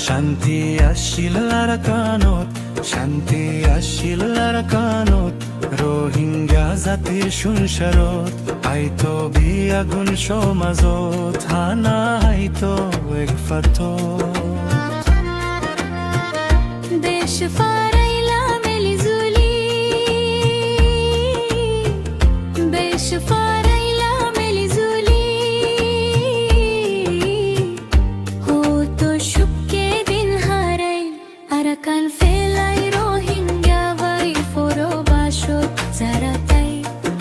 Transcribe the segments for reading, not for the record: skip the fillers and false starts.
শান্তি আসিল আরাকানত, শান্তি আসিল আরাকানত, রোহিঙ্গা জাতির সংসারত আইতো বিয়াগুন সমাজত, হানা আইতো এক ফাতত। দেশ ফারাইলা মেলিজুলি, দেশ ফারাইলা মেলিজুলি, হতো সুখে দিন হারাই আরাকান ফেলাই রোহিঙ্গা বাই ফোরো বাসত যারা তাই,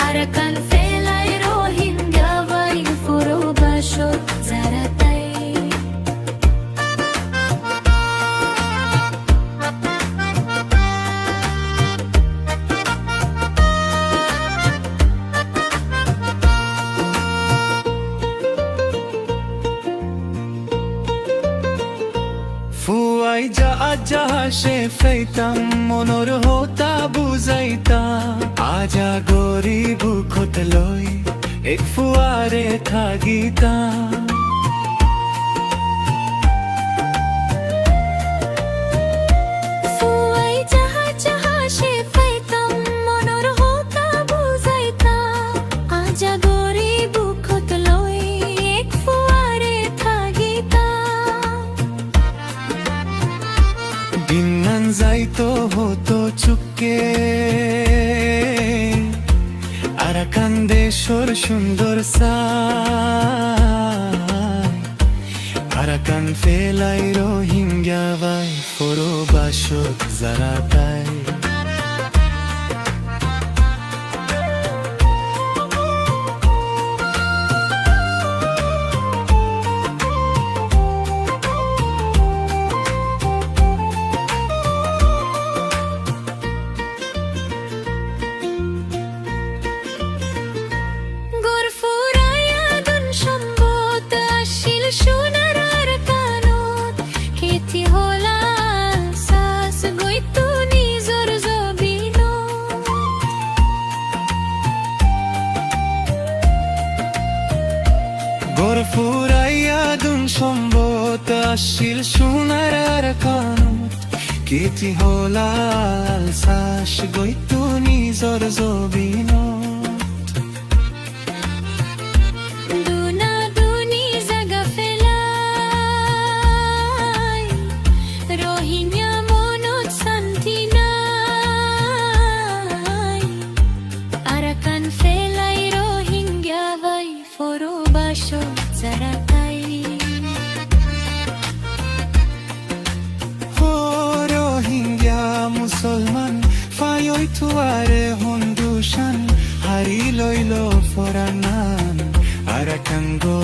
আরাকান ফেলাই রোহিঙ্গা বাই ফোরো বাসত যারা তাই। ফুয়াই যা আজা সে ফেইতাম মনর হতা বুঝাইতা, আজা গরিব খত লই এক ফুয়ারে থাকিতা। ফুয়াই যাহা যাহা সে ফেইতাম মনর হতা বুঝাইতা, আজা গরিব খত লই এক ফুয়ারে থাকিতা। দিনান যাইতো হতো চুপকে, আরাকান দেশর সুন্দর সাই, আরাকান ফেলাই রোহিঙ্গা বাই ফোরো বাসত যারা তাই। সোনার আরাকানত খেতি হলা সাস গইতো নিজর জবিনত। গোর ফুরাইয়া দুন সম্বত আসিল সোনার আরাকানত, কেতি হলাল সাস গইতো নিজর জবিনত। রোহিঙ্গা মনত শান্তি নাই, আরাকান ফেলাই রোহিঙ্গা বাই ফোরো বাসত যারা তাই। ও রোহিঙ্গা মুসলমান ফায়ই তুয়ারে হন্দুশান, হারি লইল ফরানান আরাকান গো